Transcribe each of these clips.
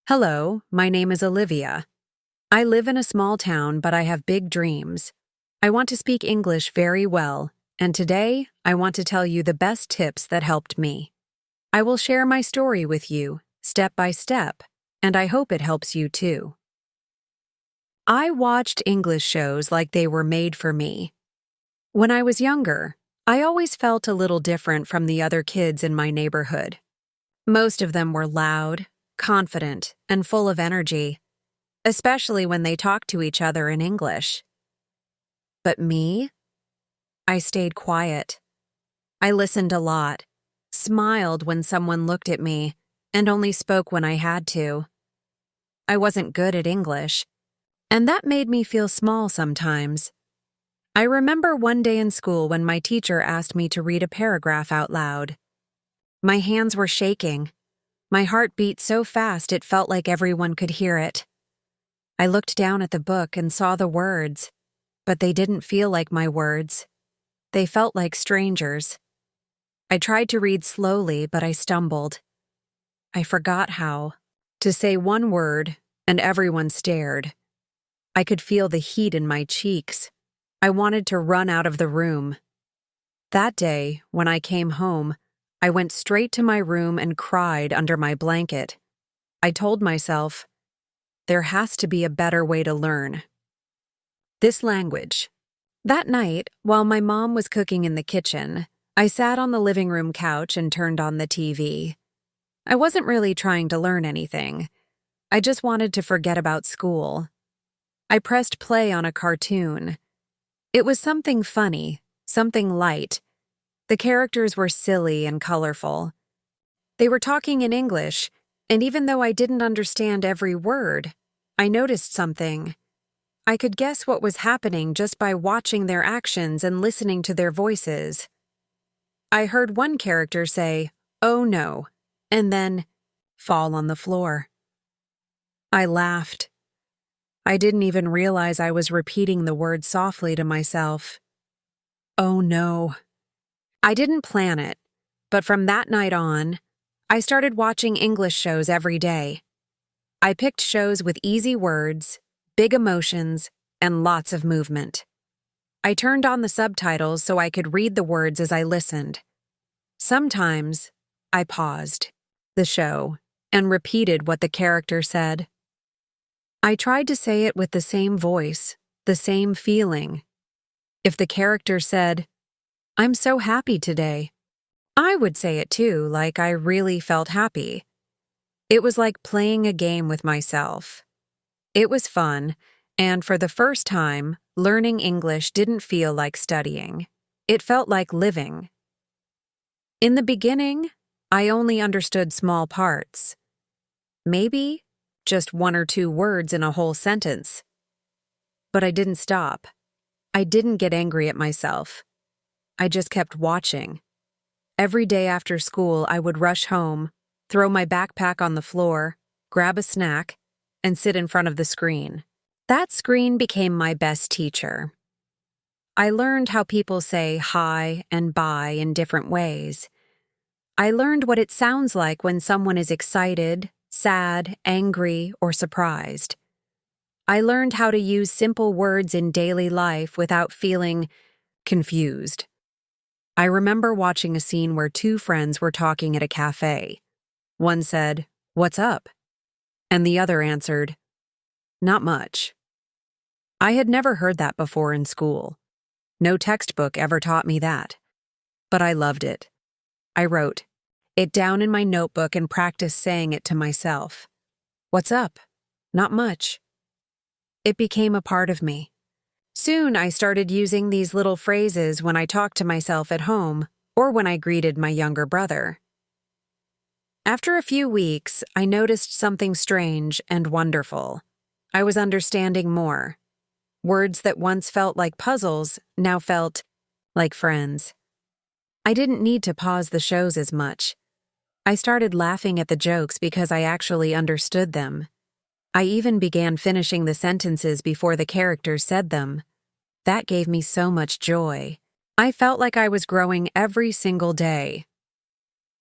Hello, my name is Olivia. I live in a small town, but I have big dreams. I want to speak English very well, and today I want to tell you the best tips that helped me. I will share my story with you, step by step, and I hope it helps you too. I watched English shows like they were made for me. When I was younger, I always felt a little different from the other kids in my neighborhood. Most of them were loud, confident, and full of energy, especially when they talked to each other in English. But me? I stayed quiet. I listened a lot, smiled when someone looked at me, and only spoke when I had to. I wasn't good at English, and that made me feel small sometimes. I remember one day in school when my teacher asked me to read a paragraph out loud. My hands were shaking. My heart beat so fast it felt like everyone could hear it. I looked down at the book and saw the words, but they didn't feel like my words. They felt like strangers. I tried to read slowly, but I stumbled. I forgot how to say one word, and everyone stared. I could feel the heat in my cheeks. I wanted to run out of the room. That day, when I came home, I went straight to my room and cried under my blanket. I told myself, there has to be a better way to learn this language. That night, while my mom was cooking in the kitchen, I sat on the living room couch and turned on the TV. I wasn't really trying to learn anything. I just wanted to forget about school. I pressed play on a cartoon. It was something funny, something light. The characters were silly and colorful. They were talking in English, and even though I didn't understand every word, I noticed something. I could guess what was happening just by watching their actions and listening to their voices. I heard one character say, "Oh no," and then fall on the floor. I laughed. I didn't even realize I was repeating the word softly to myself. Oh no. I didn't plan it, but from that night on, I started watching English shows every day. I picked shows with easy words, big emotions, and lots of movement. I turned on the subtitles so I could read the words as I listened. Sometimes, I paused the show and repeated what the character said. I tried to say it with the same voice, the same feeling. If the character said, "I'm so happy today," I would say it too, like I really felt happy. It was like playing a game with myself. It was fun, and for the first time, learning English didn't feel like studying. It felt like living. In the beginning, I only understood small parts. Maybe just one or two words in a whole sentence. But I didn't stop. I didn't get angry at myself. I just kept watching. Every day after school, I would rush home, throw my backpack on the floor, grab a snack, and sit in front of the screen. That screen became my best teacher. I learned how people say hi and bye in different ways. I learned what it sounds like when someone is excited, sad, angry, or surprised. I learned how to use simple words in daily life without feeling confused. I remember watching a scene where two friends were talking at a cafe. One said, "What's up?" And the other answered, "Not much." I had never heard that before in school. No textbook ever taught me that. But I loved it. I wrote it down in my notebook and practiced saying it to myself. "What's up? Not much." It became a part of me. Soon I started using these little phrases when I talked to myself at home or when I greeted my younger brother. After a few weeks, I noticed something strange and wonderful. I was understanding more. Words that once felt like puzzles now felt like friends. I didn't need to pause the shows as much. I started laughing at the jokes because I actually understood them. I even began finishing the sentences before the characters said them. That gave me so much joy. I felt like I was growing every single day.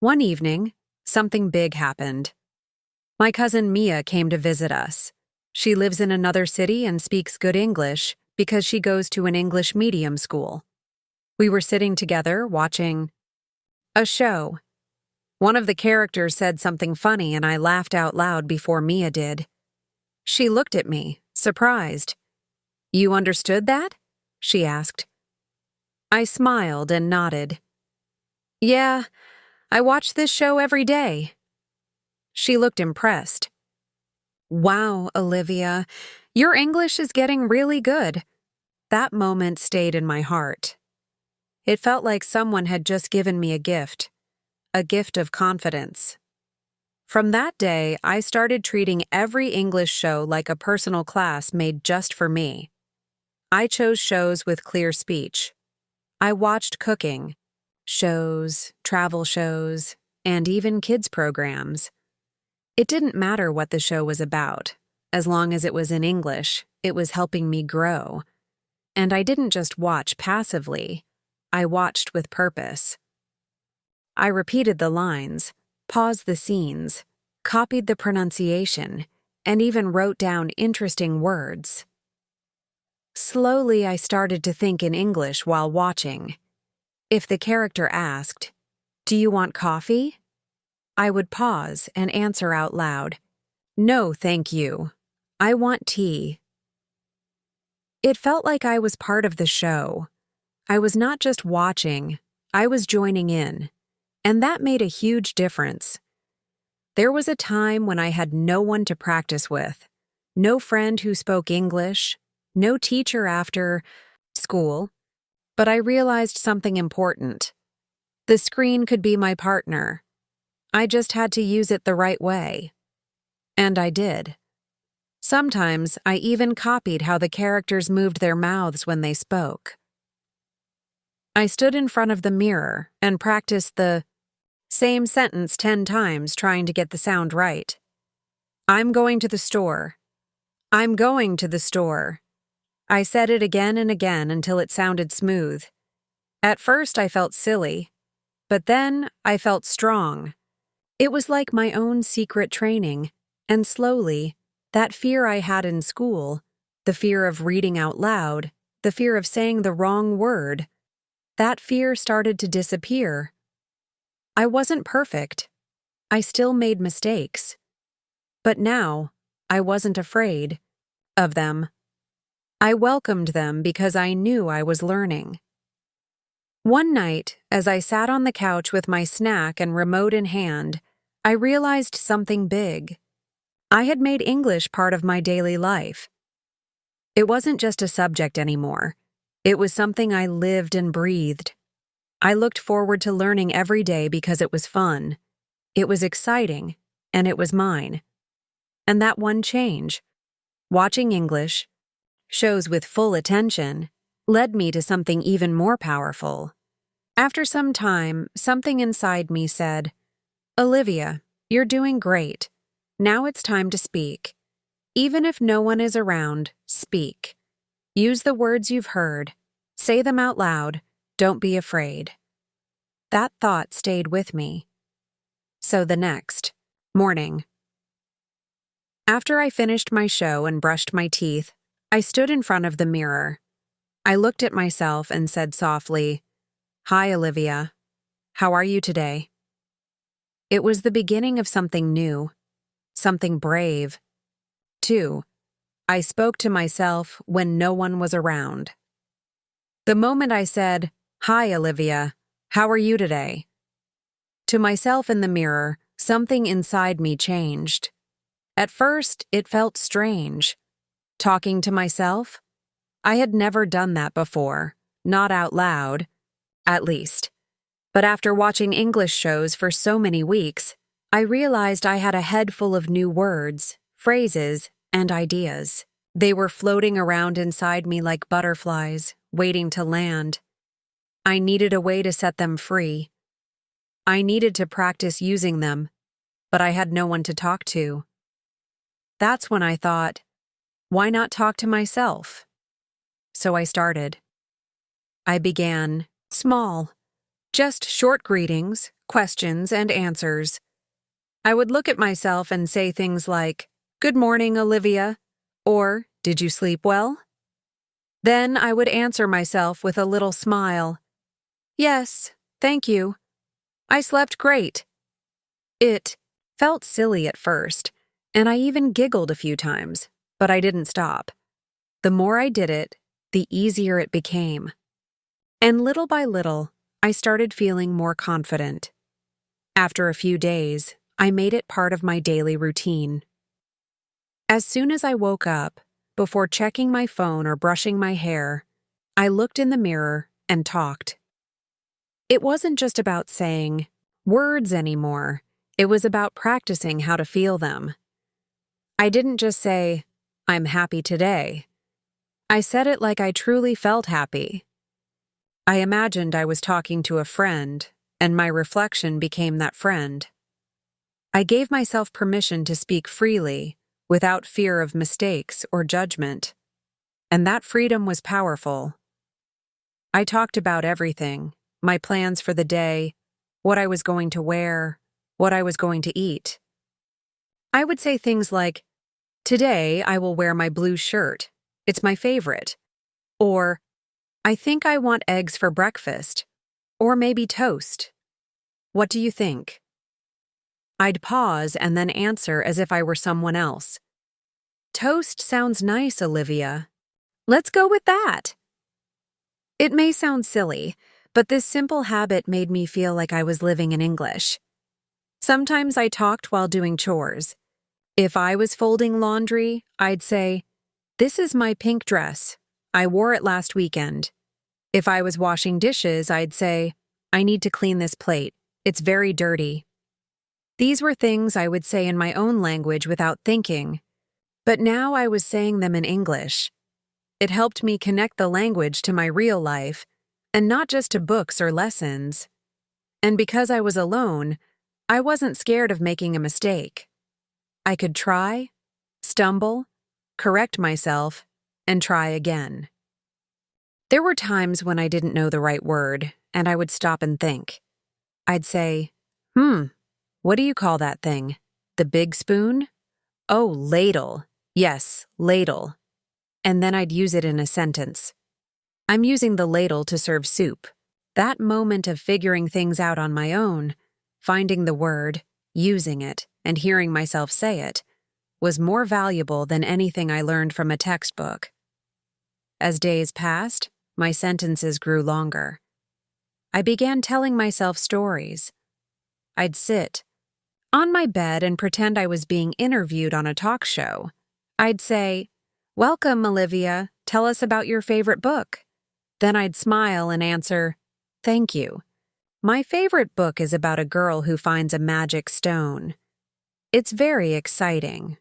One evening, something big happened. My cousin Mia came to visit us. She lives in another city and speaks good English because she goes to an English medium school. We were sitting together watching a show. One of the characters said something funny and I laughed out loud before Mia did. She looked at me, surprised. "You understood that?" she asked. I smiled and nodded. "Yeah, I watch this show every day." She looked impressed. "Wow, Olivia, your English is getting really good." That moment stayed in my heart. It felt like someone had just given me a gift of confidence. From that day, I started treating every English show like a personal class made just for me. I chose shows with clear speech. I watched cooking shows, travel shows, and even kids' programs. It didn't matter what the show was about. As long as it was in English, it was helping me grow. And I didn't just watch passively. I watched with purpose. I repeated the lines, paused the scenes, copied the pronunciation, and even wrote down interesting words. Slowly, I started to think in English while watching. If the character asked, "Do you want coffee?" I would pause and answer out loud, "No, thank you. I want tea." It felt like I was part of the show. I was not just watching, I was joining in, and that made a huge difference. There was a time when I had no one to practice with, no friend who spoke English, no teacher after school, but I realized something important. The screen could be my partner. I just had to use it the right way. And I did. Sometimes I even copied how the characters moved their mouths when they spoke. I stood in front of the mirror and practiced the same sentence 10 times trying to get the sound right. "I'm going to the store. I'm going to the store." I said it again and again until it sounded smooth. At first I felt silly, but then I felt strong. It was like my own secret training, and slowly, that fear I had in school, the fear of reading out loud, the fear of saying the wrong word, that fear started to disappear. I wasn't perfect. I still made mistakes. But now, I wasn't afraid of them. I welcomed them because I knew I was learning. One night, as I sat on the couch with my snack and remote in hand, I realized something big. I had made English part of my daily life. It wasn't just a subject anymore. It was something I lived and breathed. I looked forward to learning every day because it was fun. It was exciting, and it was mine. And that one change, watching English, shows with full attention, led me to something even more powerful. After some time, something inside me said, "Olivia, you're doing great. Now it's time to speak. Even if no one is around, speak. Use the words you've heard. Say them out loud. Don't be afraid." That thought stayed with me. So the next morning, after I finished my show and brushed my teeth, I stood in front of the mirror. I looked at myself and said softly, "Hi, Olivia. How are you today?" It was the beginning of something new, something brave. 2. I spoke to myself when no one was around. The moment I said, "Hi, Olivia. How are you today?" to myself in the mirror, something inside me changed. At first, it felt strange. Talking to myself? I had never done that before, not out loud, at least. But after watching English shows for so many weeks, I realized I had a head full of new words, phrases, and ideas. They were floating around inside me like butterflies, waiting to land. I needed a way to set them free. I needed to practice using them, but I had no one to talk to. That's when I thought, why not talk to myself? So I started. I began small, just short greetings, questions, and answers. I would look at myself and say things like, "Good morning, Olivia," or "Did you sleep well?" Then I would answer myself with a little smile, "Yes, thank you. I slept great." It felt silly at first, and I even giggled a few times, but I didn't stop. The more I did it, the easier it became. And little by little, I started feeling more confident. After a few days, I made it part of my daily routine. As soon as I woke up, before checking my phone or brushing my hair, I looked in the mirror and talked. It wasn't just about saying words anymore. It was about practicing how to feel them. I didn't just say, "I'm happy today." I said it like I truly felt happy. I imagined I was talking to a friend, and my reflection became that friend. I gave myself permission to speak freely, without fear of mistakes or judgment. And that freedom was powerful. I talked about everything, my plans for the day, what I was going to wear, what I was going to eat. I would say things like, "Today I will wear my blue shirt. It's my favorite." Or, "I think I want eggs for breakfast." Or maybe toast. "What do you think?" I'd pause and then answer as if I were someone else. "Toast sounds nice, Olivia. Let's go with that." It may sound silly, but this simple habit made me feel like I was living in English. Sometimes I talked while doing chores. If I was folding laundry, I'd say, "This is my pink dress. I wore it last weekend." If I was washing dishes, I'd say, "I need to clean this plate. It's very dirty." These were things I would say in my own language without thinking, but now I was saying them in English. It helped me connect the language to my real life, and not just to books or lessons. And because I was alone, I wasn't scared of making a mistake. I could try, stumble, correct myself, and try again. There were times when I didn't know the right word, and I would stop and think. I'd say, "What do you call that thing? The big spoon? Oh, ladle. Yes, ladle." And then I'd use it in a sentence. "I'm using the ladle to serve soup." That moment of figuring things out on my own, finding the word, using it, and hearing myself say it, was more valuable than anything I learned from a textbook. As days passed, my sentences grew longer. I began telling myself stories. I'd sit on my bed and pretend I was being interviewed on a talk show. I'd say, "Welcome, Olivia. Tell us about your favorite book." Then I'd smile and answer, "Thank you. My favorite book is about a girl who finds a magic stone. It's very exciting."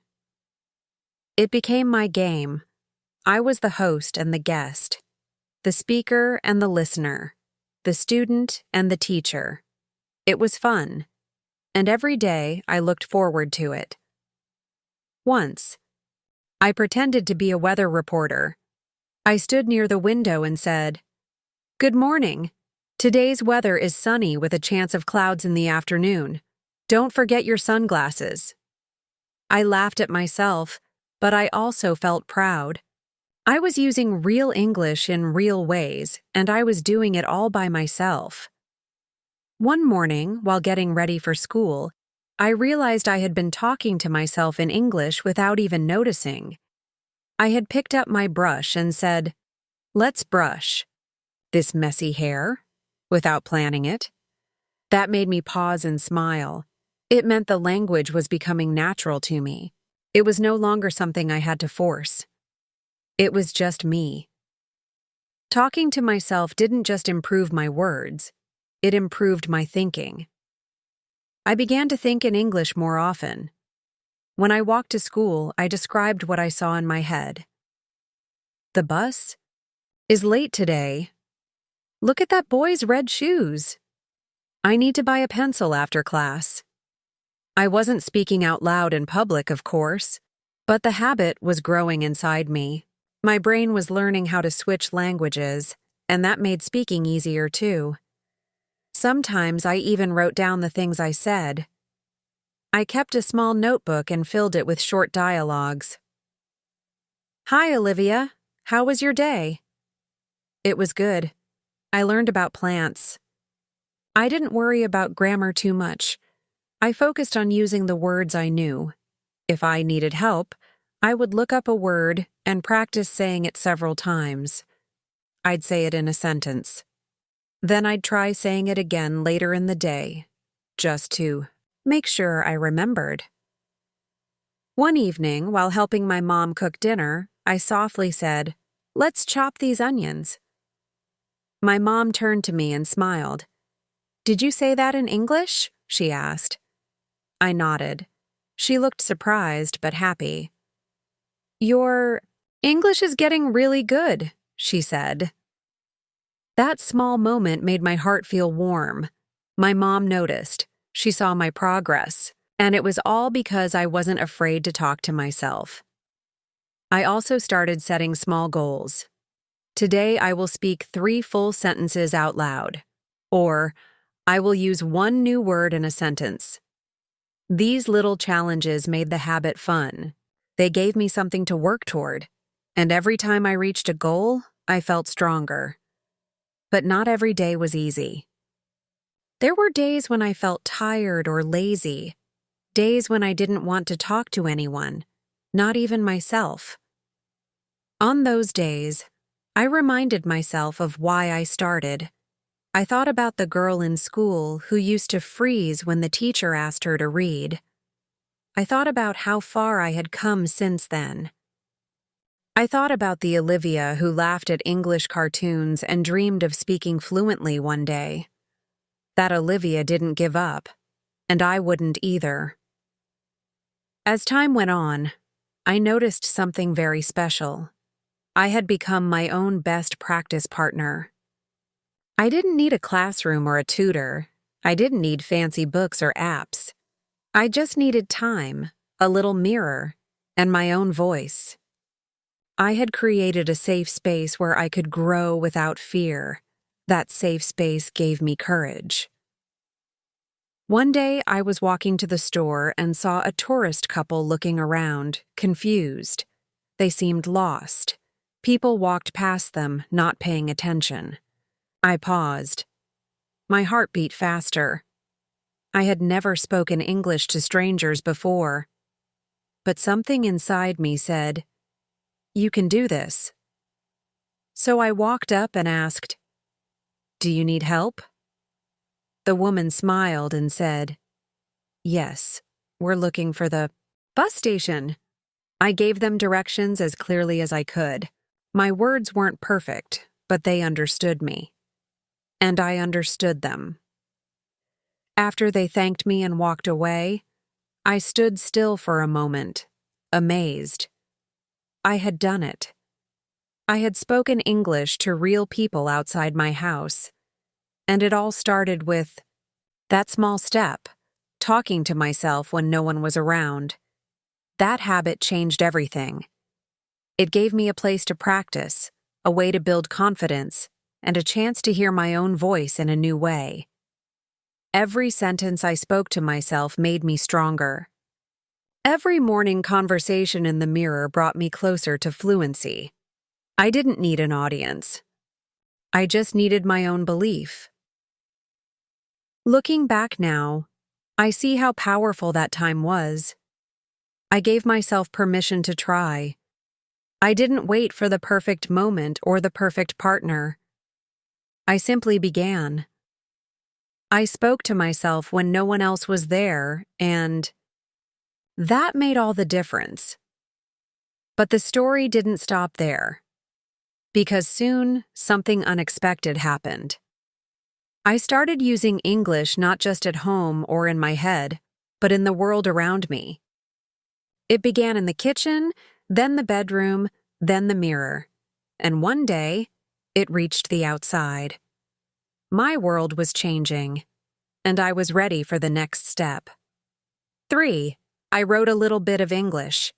It became my game. I was the host and the guest, the speaker and the listener, the student and the teacher. It was fun, and every day I looked forward to it. Once, I pretended to be a weather reporter. I stood near the window and said, "Good morning. Today's weather is sunny with a chance of clouds in the afternoon. Don't forget your sunglasses." I laughed at myself, but I also felt proud. I was using real English in real ways, and I was doing it all by myself. One morning, while getting ready for school, I realized I had been talking to myself in English without even noticing. I had picked up my brush and said, "Let's brush this messy hair," without planning it. That made me pause and smile. It meant the language was becoming natural to me. It was no longer something I had to force. It was just me. Talking to myself didn't just improve my words, it improved my thinking. I began to think in English more often. When I walked to school, I described what I saw in my head. "The bus is late today. Look at that boy's red shoes. I need to buy a pencil after class." I wasn't speaking out loud in public, of course, but the habit was growing inside me. My brain was learning how to switch languages, and that made speaking easier too. Sometimes I even wrote down the things I said. I kept a small notebook and filled it with short dialogues. Hi, Olivia. How was your day? It was good. I learned about plants. I didn't worry about grammar too much. I focused on using the words I knew. If I needed help, I would look up a word and practice saying it several times. I'd say it in a sentence. Then I'd try saying it again later in the day, just to make sure I remembered. One evening, while helping my mom cook dinner, I softly said, "Let's chop these onions." My mom turned to me and smiled. "Did you say that in English?" she asked. I nodded. She looked surprised but happy. "Your English is getting really good," she said. That small moment made my heart feel warm. My mom noticed. She saw my progress, and it was all because I wasn't afraid to talk to myself. I also started setting small goals. Today I will speak 3 full sentences out loud, or I will use 1 new word in a sentence. These little challenges made the habit fun. They gave me something to work toward, and every time I reached a goal, I felt stronger. But not every day was easy. There were days when I felt tired or lazy, days when I didn't want to talk to anyone, not even myself. On those days, I reminded myself of why I started. I thought about the girl in school who used to freeze when the teacher asked her to read. I thought about how far I had come since then. I thought about the Olivia who laughed at English cartoons and dreamed of speaking fluently one day. That Olivia didn't give up, and I wouldn't either. As time went on, I noticed something very special. I had become my own best practice partner. I didn't need a classroom or a tutor. I didn't need fancy books or apps. I just needed time, a little mirror, and my own voice. I had created a safe space where I could grow without fear. That safe space gave me courage. One day, I was walking to the store and saw a tourist couple looking around, confused. They seemed lost. People walked past them, not paying attention. I paused. My heart beat faster. I had never spoken English to strangers before. But something inside me said, "You can do this." So I walked up and asked, "Do you need help?" The woman smiled and said, "Yes, we're looking for the bus station." I gave them directions as clearly as I could. My words weren't perfect, but they understood me. And I understood them. After they thanked me and walked away, I stood still for a moment, amazed. I had done it. I had spoken English to real people outside my house. And it all started with that small step, talking to myself when no one was around. That habit changed everything. It gave me a place to practice, a way to build confidence, and a chance to hear my own voice in a new way. Every sentence I spoke to myself made me stronger. Every morning conversation in the mirror brought me closer to fluency. I didn't need an audience. I just needed my own belief. Looking back now, I see how powerful that time was. I gave myself permission to try. I didn't wait for the perfect moment or the perfect partner. I simply began. I spoke to myself when no one else was there, and that made all the difference. But the story didn't stop there, because soon something unexpected happened. I started using English not just at home or in my head, but in the world around me. It began in the kitchen, then the bedroom, then the mirror, and one day, it reached the outside. My world was changing, and I was ready for the next step. 3. I wrote a little bit of English.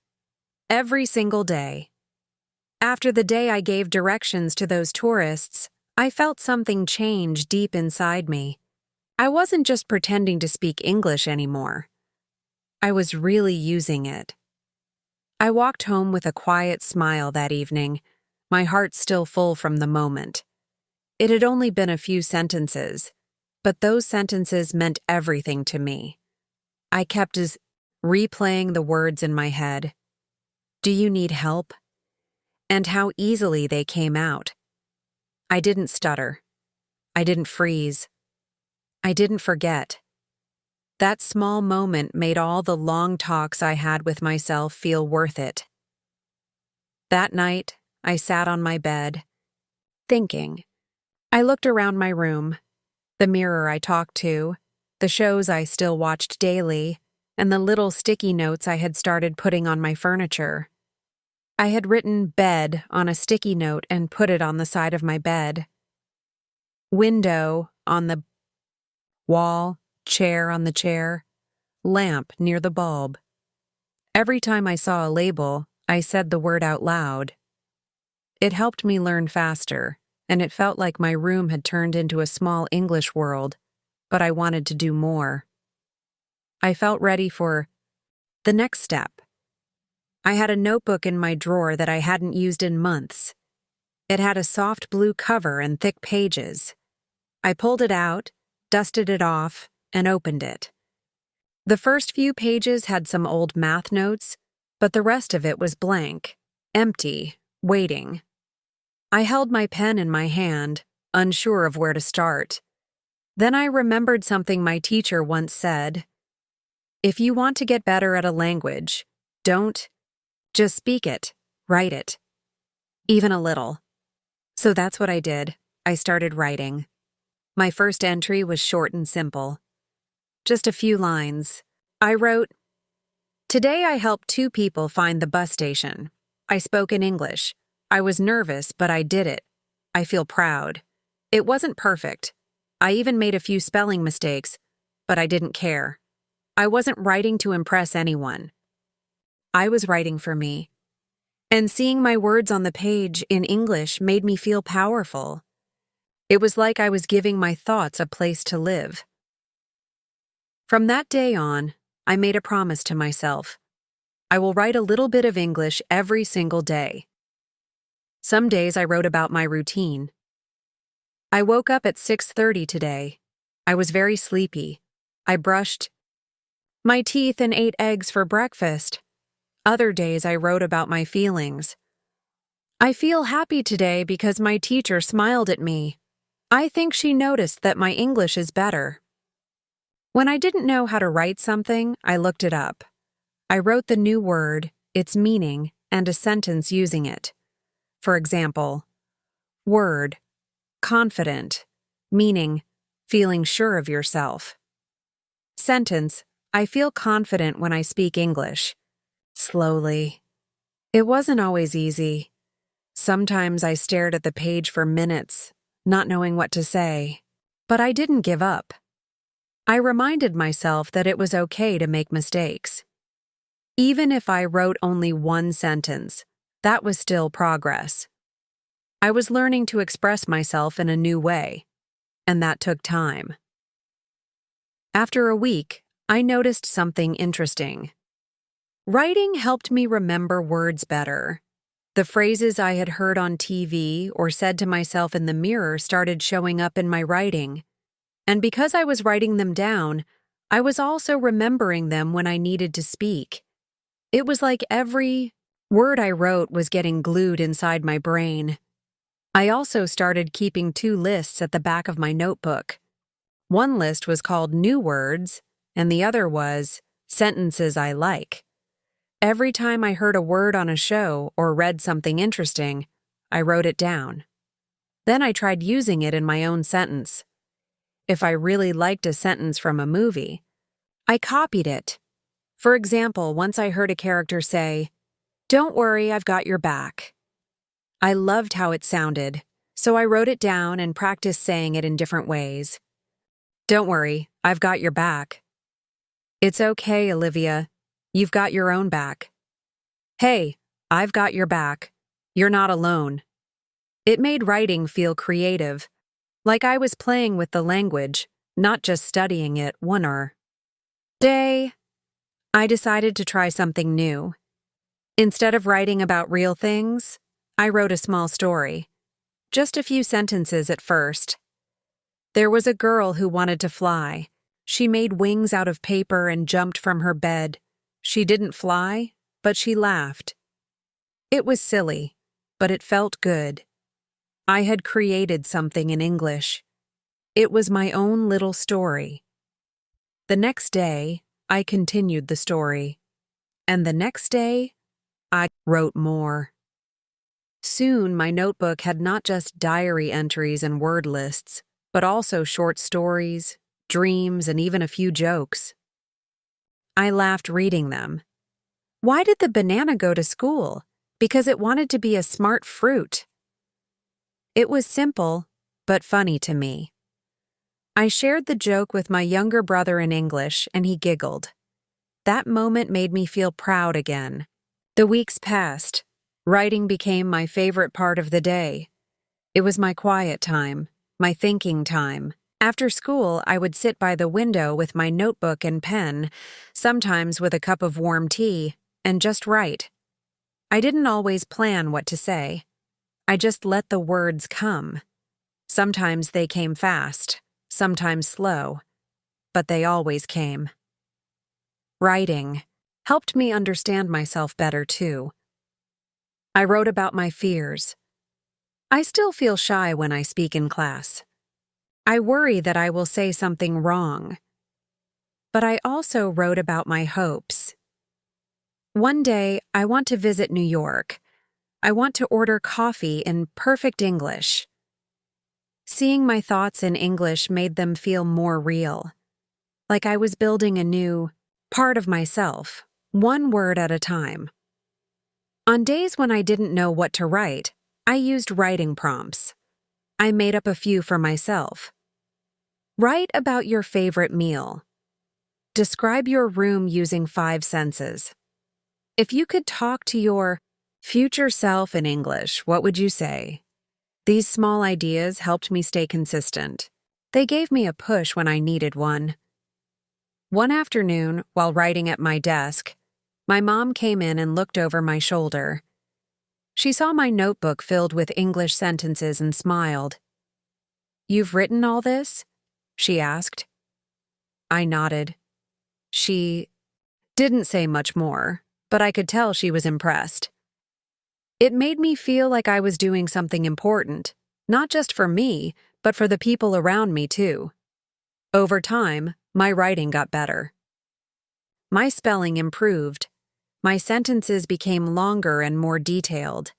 Every single day. After the day I gave directions to those tourists, I felt something change deep inside me. I wasn't just pretending to speak English anymore. I was really using it. I walked home with a quiet smile that evening, my heart still full from the moment. It had only been a few sentences, but those sentences meant everything to me. I kept replaying the words in my head. Do you need help? And how easily they came out. I didn't stutter. I didn't freeze. I didn't forget. That small moment made all the long talks I had with myself feel worth it. That night, I sat on my bed, thinking. I looked around my room, the mirror I talked to, the shows I still watched daily, and the little sticky notes I had started putting on my furniture. I had written bed on a sticky note and put it on the side of my bed. Window on the wall, chair on the chair, lamp near the bulb. Every time I saw a label, I said the word out loud. It helped me learn faster, and it felt like my room had turned into a small English world, but I wanted to do more. I felt ready for the next step. I had a notebook in my drawer that I hadn't used in months. It had a soft blue cover and thick pages. I pulled it out, dusted it off, and opened it. The first few pages had some old math notes, but the rest of it was blank, empty, waiting. I held my pen in my hand, unsure of where to start. Then I remembered something my teacher once said. If you want to get better at a language, don't just speak it, write it. Even a little. So that's what I did. I started writing. My first entry was short and simple. Just a few lines. I wrote, "Today I helped 2 people find the bus station. I spoke in English. I was nervous, but I did it. I feel proud. It wasn't perfect. I even made a few spelling mistakes, but I didn't care. I wasn't writing to impress anyone. I was writing for me. And seeing my words on the page in English made me feel powerful. It was like I was giving my thoughts a place to live." From that day on, I made a promise to myself. I will write a little bit of English every single day. Some days I wrote about my routine. I woke up at 6:30 today. I was very sleepy. I brushed my teeth and ate eggs for breakfast. Other days I wrote about my feelings. I feel happy today because my teacher smiled at me. I think she noticed that my English is better. When I didn't know how to write something, I looked it up. I wrote the new word, its meaning, and a sentence using it. For example, word, confident, meaning feeling sure of yourself. Sentence, I feel confident when I speak English. Slowly. It wasn't always easy. Sometimes I stared at the page for minutes, not knowing what to say. But I didn't give up. I reminded myself that it was okay to make mistakes. Even if I wrote only one sentence, that was still progress. I was learning to express myself in a new way, and that took time. After a week, I noticed something interesting. Writing helped me remember words better. The phrases I had heard on TV or said to myself in the mirror started showing up in my writing. And because I was writing them down, I was also remembering them when I needed to speak. It was like every word I wrote was getting glued inside my brain. I also started keeping 2 lists at the back of my notebook. One list was called New Words, and the other was Sentences I Like. Every time I heard a word on a show or read something interesting, I wrote it down. Then I tried using it in my own sentence. If I really liked a sentence from a movie, I copied it. For example, once I heard a character say, "Don't worry, I've got your back." I loved how it sounded, so I wrote it down and practiced saying it in different ways. "Don't worry, I've got your back." "It's okay, Olivia. You've got your own back." "Hey, I've got your back. You're not alone." It made writing feel creative, like I was playing with the language, not just studying it one day. I decided to try something new. Instead of writing about real things, I wrote a small story. Just a few sentences at first. There was a girl who wanted to fly. She made wings out of paper and jumped from her bed. She didn't fly, but she laughed. It was silly, but it felt good. I had created something in English. It was my own little story. The next day, I continued the story. And the next day, I wrote more. Soon, my notebook had not just diary entries and word lists, but also short stories, dreams, and even a few jokes. I laughed reading them. Why did the banana go to school? Because it wanted to be a smart fruit. It was simple, but funny to me. I shared the joke with my younger brother in English, and he giggled. That moment made me feel proud again. The weeks passed. Writing became my favorite part of the day. It was my quiet time, my thinking time. After school, I would sit by the window with my notebook and pen, sometimes with a cup of warm tea, and just write. I didn't always plan what to say. I just let the words come. Sometimes they came fast, sometimes slow, but they always came. Writing helped me understand myself better, too. I wrote about my fears. I still feel shy when I speak in class. I worry that I will say something wrong. But I also wrote about my hopes. One day, I want to visit New York. I want to order coffee in perfect English. Seeing my thoughts in English made them feel more real. Like I was building a new part of myself, one word at a time. On days when I didn't know what to write, I used writing prompts. I made up a few for myself. Write about your favorite meal. Describe your room using 5 senses. If you could talk to your future self in English, what would you say? These small ideas helped me stay consistent. They gave me a push when I needed one. One afternoon, while writing at my desk, my mom came in and looked over my shoulder. She saw my notebook filled with English sentences and smiled. "You've written all this?" she asked. I nodded. She didn't say much more, but I could tell she was impressed. It made me feel like I was doing something important, not just for me, but for the people around me too. Over time, my writing got better. My spelling improved. My sentences became longer and more detailed.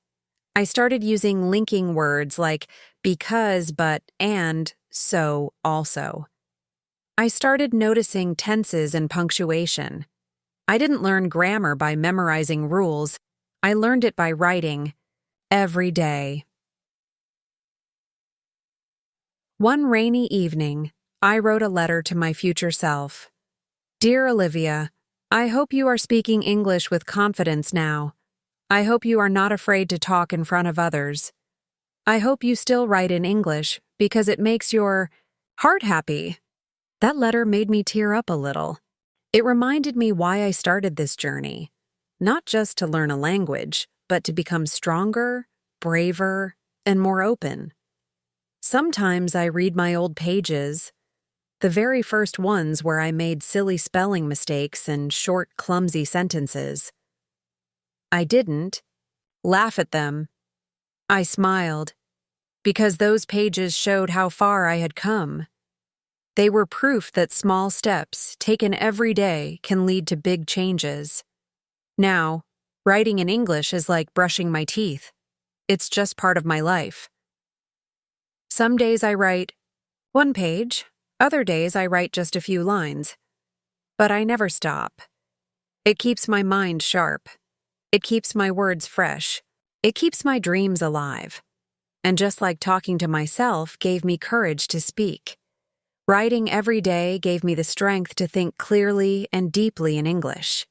I started using linking words like because, but, and, so, also. I started noticing tenses and punctuation. I didn't learn grammar by memorizing rules. I learned it by writing every day. One rainy evening, I wrote a letter to my future self. Dear Olivia, I hope you are speaking English with confidence now. I hope you are not afraid to talk in front of others. I hope you still write in English because it makes your heart happy. That letter made me tear up a little. It reminded me why I started this journey. Not just to learn a language, but to become stronger, braver, and more open. Sometimes I read my old pages, the very first ones where I made silly spelling mistakes and short, clumsy sentences. I didn't laugh at them. I smiled, because those pages showed how far I had come. They were proof that small steps, taken every day, can lead to big changes. Now, writing in English is like brushing my teeth. It's just part of my life. Some days I write 1 page, other days I write just a few lines. But I never stop. It keeps my mind sharp. It keeps my words fresh. It keeps my dreams alive. And just like talking to myself gave me courage to speak, writing every day gave me the strength to think clearly and deeply in English.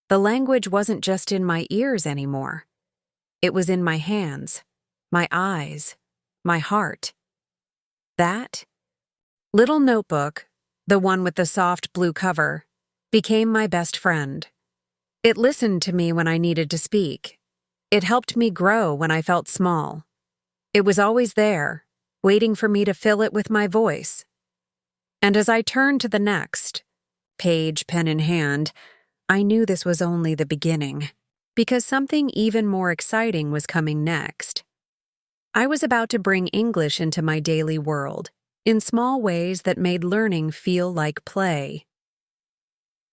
The language wasn't just in my ears anymore. It was in my hands, my eyes, my heart. That little notebook, the one with the soft blue cover, became my best friend. It listened to me when I needed to speak. It helped me grow when I felt small. It was always there, waiting for me to fill it with my voice. And as I turned to the next page, pen in hand, I knew this was only the beginning, because something even more exciting was coming next. I was about to bring English into my daily world, in small ways that made learning feel like play.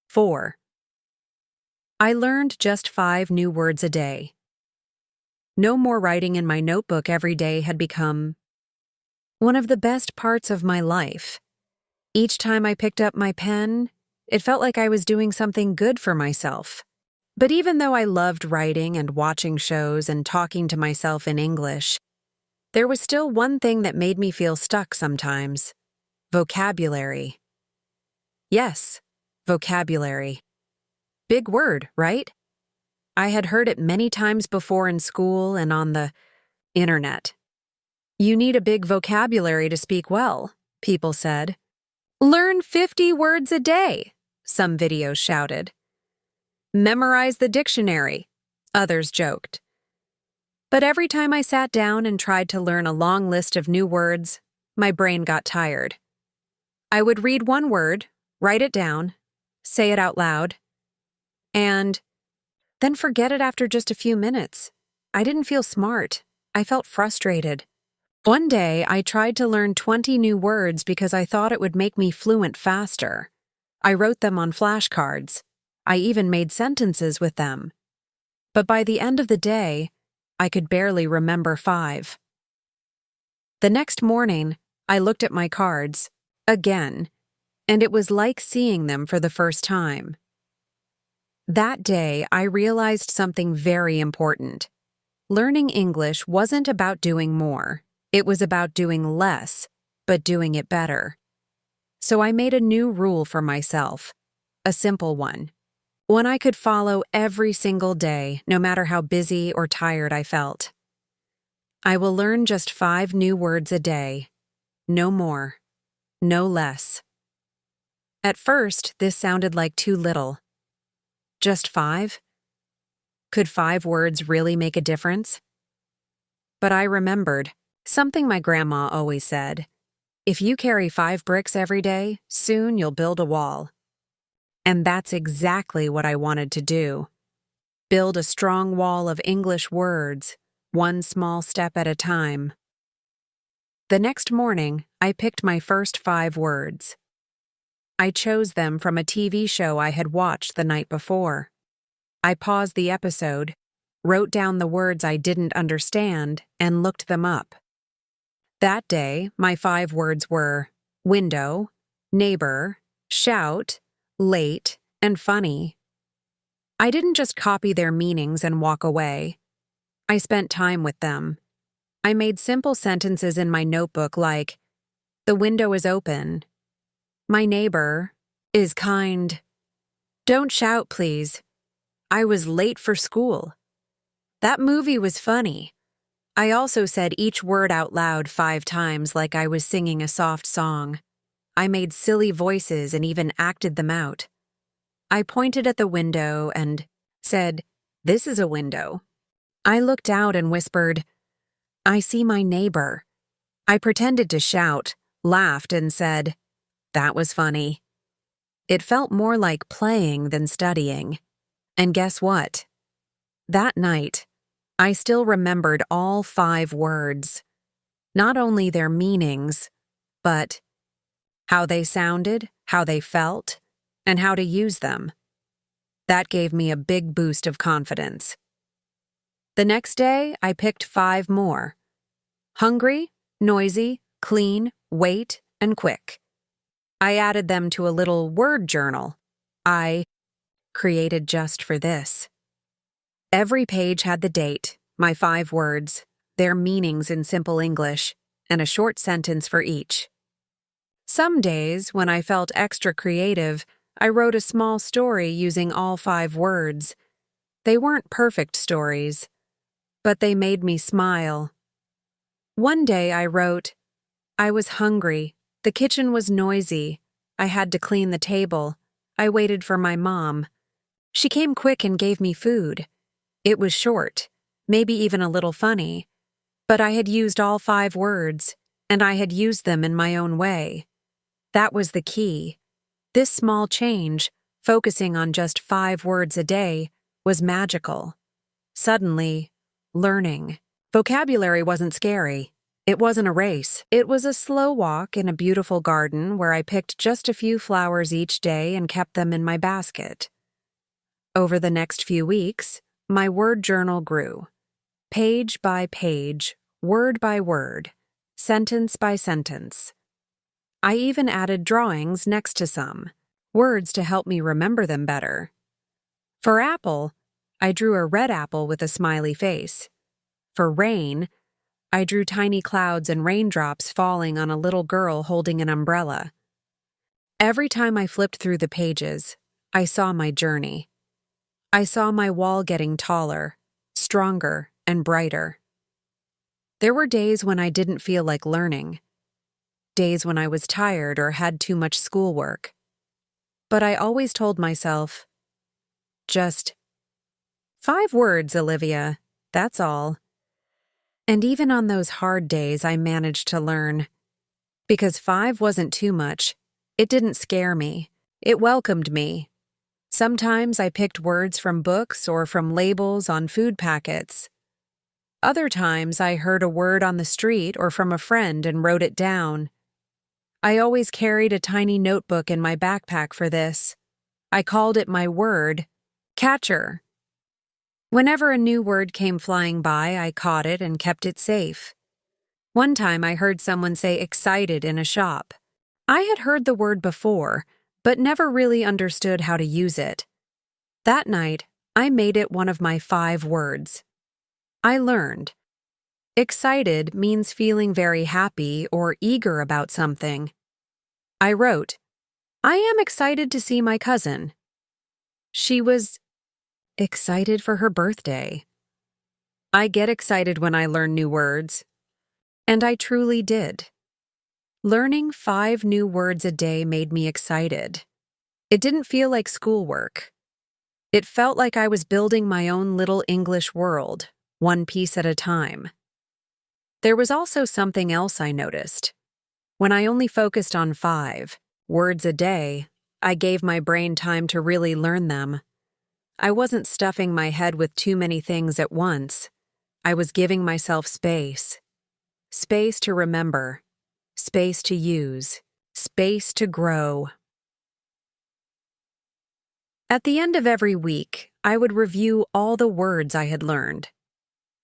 4. I learned just 5 new words a day. No more writing in my notebook every day had become one of the best parts of my life. Each time I picked up my pen, it felt like I was doing something good for myself. But even though I loved writing and watching shows and talking to myself in English, there was still one thing that made me feel stuck sometimes: vocabulary. Yes, vocabulary. Big word, right? I had heard it many times before in school and on the internet. You need a big vocabulary to speak well, people said. Learn 50 words a day, some videos shouted. Memorize the dictionary, others joked. But every time I sat down and tried to learn a long list of new words, my brain got tired. I would read one word, write it down, say it out loud, and then forget it after just a few minutes. I didn't feel smart. I felt frustrated. One day, I tried to learn 20 new words because I thought it would make me fluent faster. I wrote them on flashcards. I even made sentences with them. But by the end of the day, I could barely remember 5. The next morning, I looked at my cards, again, and it was like seeing them for the first time. That day, I realized something very important. Learning English wasn't about doing more. It was about doing less, but doing it better. So I made a new rule for myself, a simple one I could follow every single day, no matter how busy or tired I felt. I will learn just 5 new words a day, no more, no less. At first, this sounded like too little. Just 5? Could 5 words really make a difference? But I remembered something my grandma always said: if you carry 5 bricks every day, soon you'll build a wall. And that's exactly what I wanted to do. Build a strong wall of English words, one small step at a time. The next morning, I picked my first 5 words. I chose them from a TV show I had watched the night before. I paused the episode, wrote down the words I didn't understand, and looked them up. That day, my 5 words were window, neighbor, shout, late, and funny. I didn't just copy their meanings and walk away. I spent time with them. I made simple sentences in my notebook like, the window is open. My neighbor is kind. Don't shout, please. I was late for school. That movie was funny. I also said each word out loud 5 times like I was singing a soft song. I made silly voices and even acted them out. I pointed at the window and said, "This is a window." I looked out and whispered, "I see my neighbor." I pretended to shout, laughed, and said, "That was funny." It felt more like playing than studying. And guess what? That night, I still remembered all 5 words. Not only their meanings, but how they sounded, how they felt, and how to use them. That gave me a big boost of confidence. The next day, I picked 5 more. Hungry, noisy, clean, wait, and quick. I added them to a little word journal I created just for this. Every page had the date, my 5 words, their meanings in simple English, and a short sentence for each. Some days, when I felt extra creative, I wrote a small story using all 5 words. They weren't perfect stories, but they made me smile. One day I wrote, I was hungry. The kitchen was noisy. I had to clean the table. I waited for my mom. She came quick and gave me food. It was short, maybe even a little funny, but I had used all 5 words, and I had used them in my own way. That was the key. This small change, focusing on just 5 words a day, was magical. Suddenly, learning. Vocabulary wasn't scary. It wasn't a race. It was a slow walk in a beautiful garden where I picked just a few flowers each day and kept them in my basket. Over the next few weeks, my word journal grew. Page by page, word by word, sentence by sentence. I even added drawings next to some, words to help me remember them better. For apple, I drew a red apple with a smiley face. For rain, I drew tiny clouds and raindrops falling on a little girl holding an umbrella. Every time I flipped through the pages, I saw my journey. I saw my wall getting taller, stronger, and brighter. There were days when I didn't feel like learning, days when I was tired or had too much schoolwork. But I always told myself, just 5 words, Olivia, that's all. And even on those hard days, I managed to learn. Because 5 wasn't too much. It didn't scare me. It welcomed me. Sometimes I picked words from books or from labels on food packets. Other times I heard a word on the street or from a friend and wrote it down. I always carried a tiny notebook in my backpack for this. I called it my word catcher. Whenever a new word came flying by, I caught it and kept it safe. One time I heard someone say excited in a shop. I had heard the word before, but never really understood how to use it. That night, I made it one of my 5 words. I learned. Excited means feeling very happy or eager about something. I wrote, I am excited to see my cousin. She was excited for her birthday. I get excited when I learn new words. And I truly did. Learning 5 new words a day made me excited. It didn't feel like schoolwork. It felt like I was building my own little English world, one piece at a time. There was also something else I noticed. When I only focused on 5 words a day, I gave my brain time to really learn them. I wasn't stuffing my head with too many things at once. I was giving myself space. Space to remember. Space to use. Space to grow. At the end of every week, I would review all the words I had learned.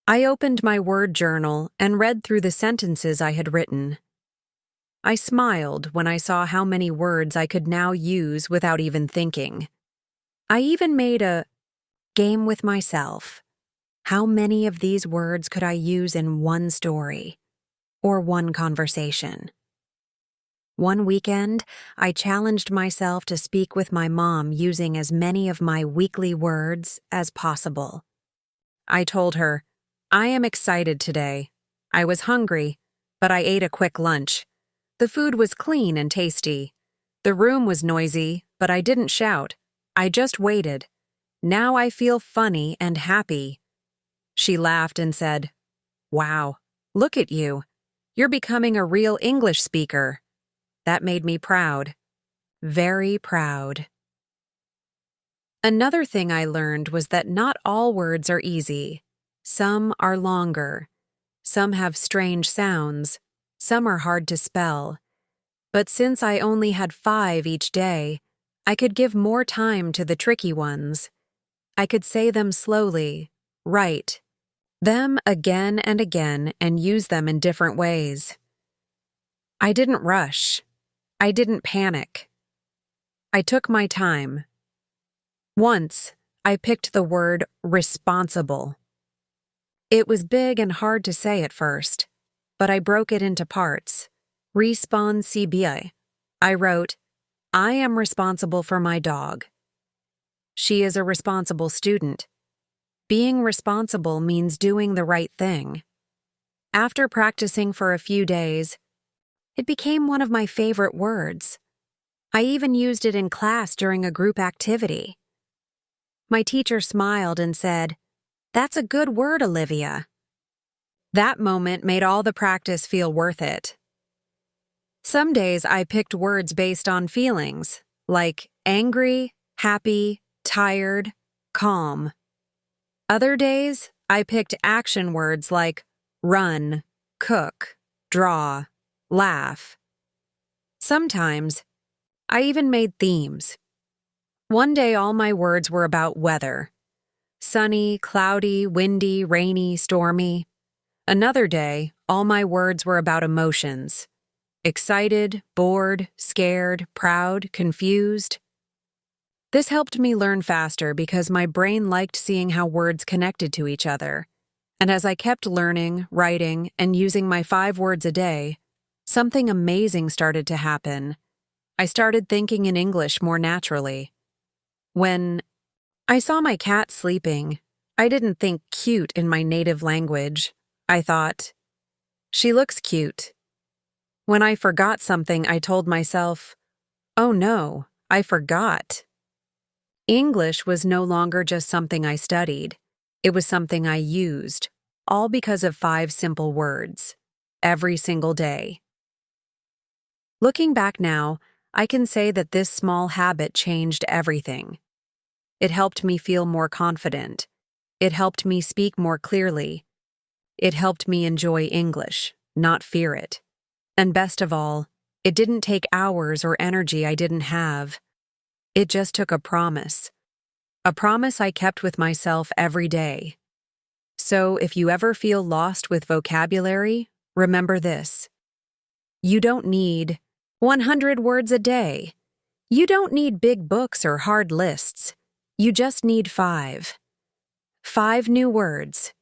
I opened my word journal and read through the sentences I had written. I smiled when I saw how many words I could now use without even thinking. I even made a game with myself. How many of these words could I use in one story or one conversation? One weekend, I challenged myself to speak with my mom using as many of my weekly words as possible. I told her, I am excited today. I was hungry, but I ate a quick lunch. The food was clean and tasty. The room was noisy, but I didn't shout. I just waited. Now I feel funny and happy. She laughed and said, Wow, look at you. You're becoming a real English speaker. That made me proud. Very proud. Another thing I learned was that not all words are easy. Some are longer. Some have strange sounds. Some are hard to spell. But since I only had 5 each day, I could give more time to the tricky ones. I could say them slowly, write them again and again, and use them in different ways. I didn't rush. I didn't panic. I took my time. Once, I picked the word responsible. It was big and hard to say at first, but I broke it into parts. Responsible. I wrote, I am responsible for my dog. She is a responsible student. Being responsible means doing the right thing. After practicing for a few days, it became one of my favorite words. I even used it in class during a group activity. My teacher smiled and said, "That's a good word, Olivia." That moment made all the practice feel worth it. Some days I picked words based on feelings, like angry, happy, tired, calm. Other days, I picked action words like run, cook, draw, laugh. Sometimes, I even made themes. One day all my words were about weather. Sunny, cloudy, windy, rainy, stormy. Another day, all my words were about emotions. Excited, bored, scared, proud, confused. This helped me learn faster because my brain liked seeing how words connected to each other. And as I kept learning, writing, and using my 5 words a day, something amazing started to happen. I started thinking in English more naturally. When I saw my cat sleeping, I didn't think cute in my native language. I thought, she looks cute. When I forgot something, I told myself, oh no, I forgot. English was no longer just something I studied. It was something I used, all because of 5 simple words, every single day. Looking back now, I can say that this small habit changed everything. It helped me feel more confident. It helped me speak more clearly. It helped me enjoy English, not fear it. And best of all, it didn't take hours or energy I didn't have. It just took a promise I kept with myself every day. So if you ever feel lost with vocabulary, remember this. You don't need 100 words a day. You don't need big books or hard lists. You just need 5. 5 new words.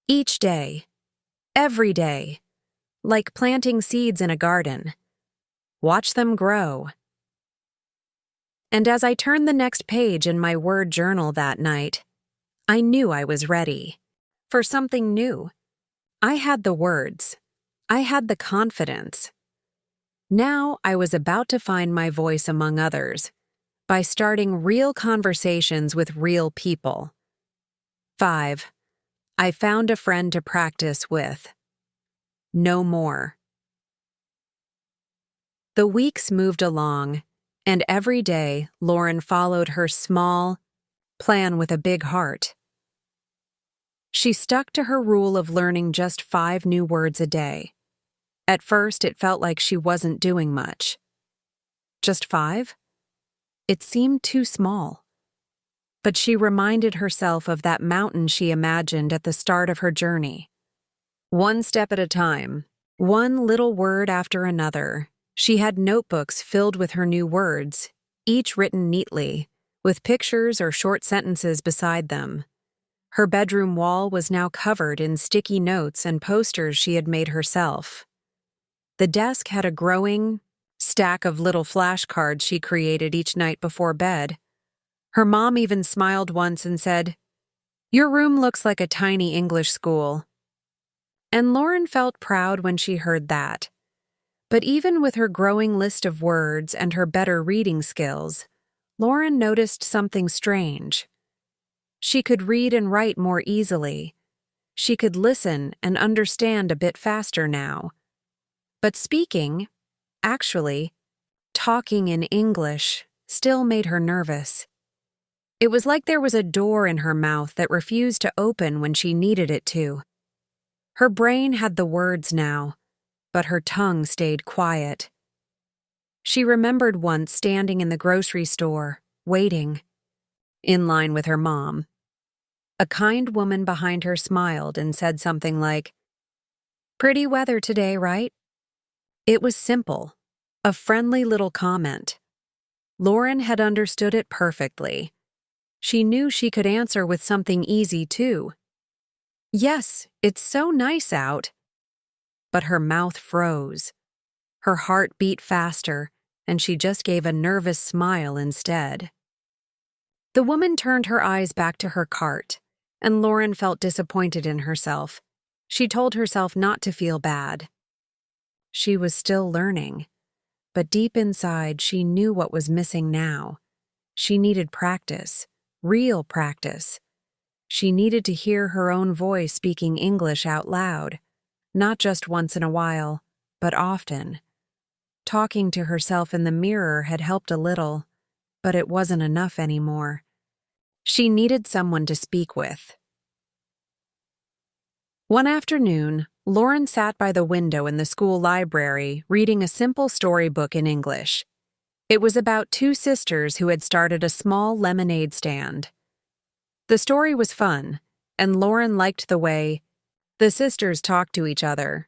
Each day. Every day. Like planting seeds in a garden. Watch them grow. And as I turned the next page in my word journal that night, I knew I was ready for something new. I had the words. I had the confidence. Now I was about to find my voice among others by starting real conversations with real people. 5. I found a friend to practice with. No more. The weeks moved along, and every day Lauren followed her small plan with a big heart. She stuck to her rule of learning just 5 new words a day. At first, it felt like she wasn't doing much. Just 5? It seemed too small. But she reminded herself of that mountain she imagined at the start of her journey. One step at a time, one little word after another, she had notebooks filled with her new words, each written neatly, with pictures or short sentences beside them. Her bedroom wall was now covered in sticky notes and posters she had made herself. The desk had a growing stack of little flashcards she created each night before bed. Her mom even smiled once and said, "Your room looks like a tiny English school." And Lauren felt proud when she heard that. But even with her growing list of words and her better reading skills, Lauren noticed something strange. She could read and write more easily. She could listen and understand a bit faster now. But speaking, actually, talking in English, still made her nervous. It was like there was a door in her mouth that refused to open when she needed it to. Her brain had the words now, but her tongue stayed quiet. She remembered once standing in the grocery store, waiting, in line with her mom. A kind woman behind her smiled and said something like, "Pretty weather today, right?" It was simple, a friendly little comment. Lauren had understood it perfectly. She knew she could answer with something easy, too. "Yes, it's so nice out." But her mouth froze. Her heart beat faster, and she just gave a nervous smile instead. The woman turned her eyes back to her cart, and Lauren felt disappointed in herself. She told herself not to feel bad. She was still learning, but deep inside she knew what was missing now. She needed practice, real practice. She needed to hear her own voice speaking English out loud, not just once in a while, but often. Talking to herself in the mirror had helped a little, but it wasn't enough anymore. She needed someone to speak with. One afternoon, Lauren sat by the window in the school library reading a simple storybook in English. It was about two sisters who had started a small lemonade stand. The story was fun, and Lauren liked the way the sisters talked to each other.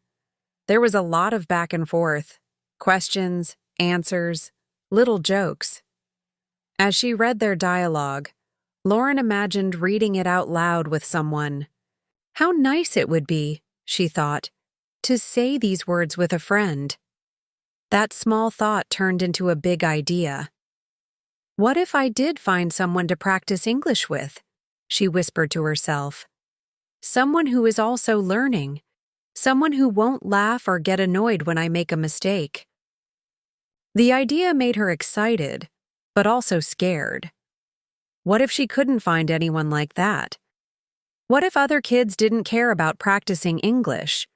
There was a lot of back and forth, questions, answers, little jokes. As she read their dialogue, Lauren imagined reading it out loud with someone. How nice it would be, she thought, to say these words with a friend. That small thought turned into a big idea. What if I did find someone to practice English with? She whispered to herself. Someone who is also learning. Someone who won't laugh or get annoyed when I make a mistake. The idea made her excited, but also scared. What if she couldn't find anyone like that? What if other kids didn't care about practicing English?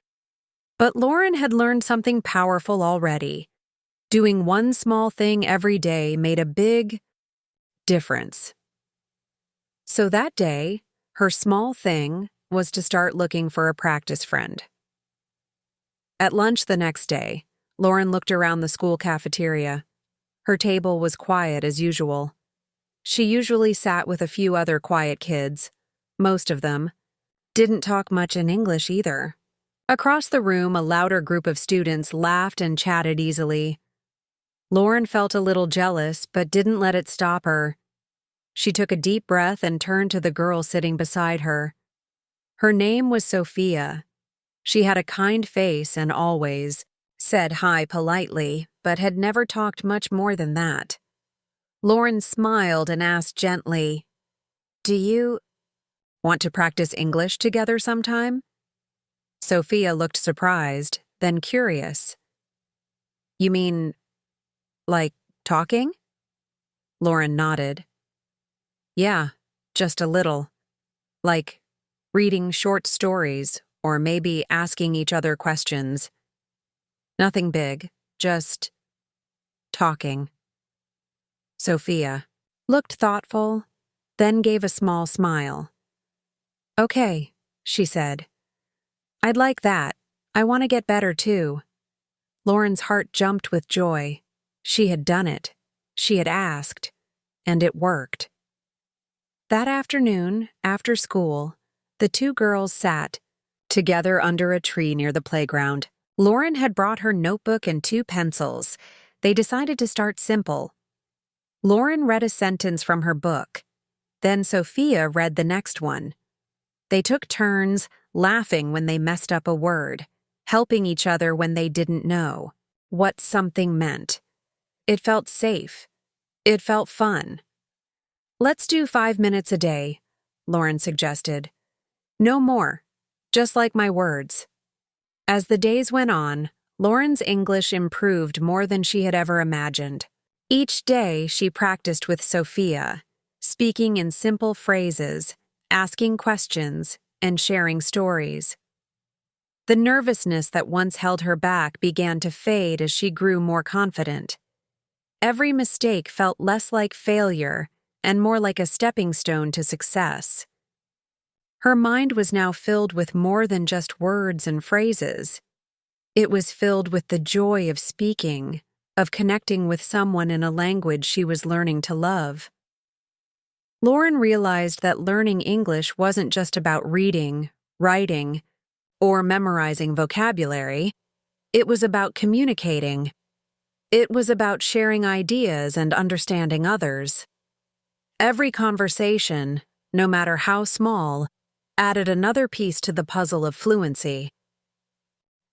But Lauren had learned something powerful already. Doing one small thing every day made a big difference. So that day, her small thing was to start looking for a practice friend. At lunch the next day, Lauren looked around the school cafeteria. Her table was quiet as usual. She usually sat with a few other quiet kids. Most of them didn't talk much in English either. Across the room, a louder group of students laughed and chatted easily. Lauren felt a little jealous, but didn't let it stop her. She took a deep breath and turned to the girl sitting beside her. Her name was Sophia. She had a kind face and always said hi politely, but had never talked much more than that. Lauren smiled and asked gently, "Do you want to practice English together sometime?" Sophia looked surprised, then curious. "You mean, like, talking?" Lauren nodded. "Yeah, just a little. Like, reading short stories, or maybe asking each other questions. Nothing big, just talking." Sophia looked thoughtful, then gave a small smile. "Okay," she said. "I'd like that. I want to get better too." Lauren's heart jumped with joy. She had done it. She had asked, and it worked. That afternoon, after school, the two girls sat together under a tree near the playground. Lauren had brought her notebook and 2 pencils. They decided to start simple. Lauren read a sentence from her book. Then Sophia read the next one. They took turns, laughing when they messed up a word, helping each other when they didn't know what something meant. It felt safe. It felt fun. "Let's do 5 minutes a day," Lauren suggested. "No more, just like my words." As the days went on, Lauren's English improved more than she had ever imagined. Each day she practiced with Sophia, speaking in simple phrases, asking questions, and sharing stories. The nervousness that once held her back began to fade as she grew more confident. Every mistake felt less like failure and more like a stepping stone to success. Her mind was now filled with more than just words and phrases. It was filled with the joy of speaking, of connecting with someone in a language she was learning to love. Lauren realized that learning English wasn't just about reading, writing, or memorizing vocabulary. It was about communicating. It was about sharing ideas and understanding others. Every conversation, no matter how small, added another piece to the puzzle of fluency.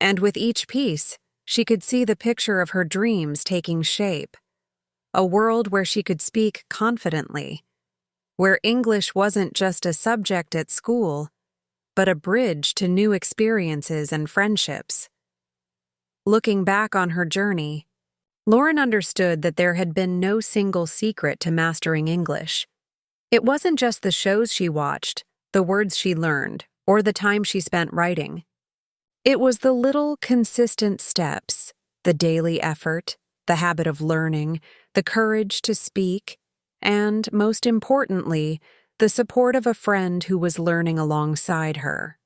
And with each piece, she could see the picture of her dreams taking shape. A world where she could speak confidently, where English wasn't just a subject at school, but a bridge to new experiences and friendships. Looking back on her journey, Lauren understood that there had been no single secret to mastering English. It wasn't just the shows she watched, the words she learned, or the time she spent writing. It was the little, consistent steps, the daily effort, the habit of learning, the courage to speak, and, most importantly, the support of a friend who was learning alongside her.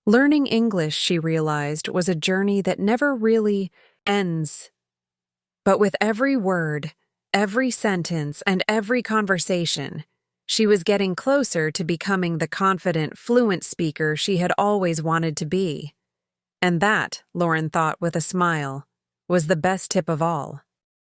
Learning English, she realized, was a journey that never really ends. But with every word, every sentence, and every conversation, she was getting closer to becoming the confident, fluent speaker she had always wanted to be. And that, Lauren thought with a smile, was the best tip of all.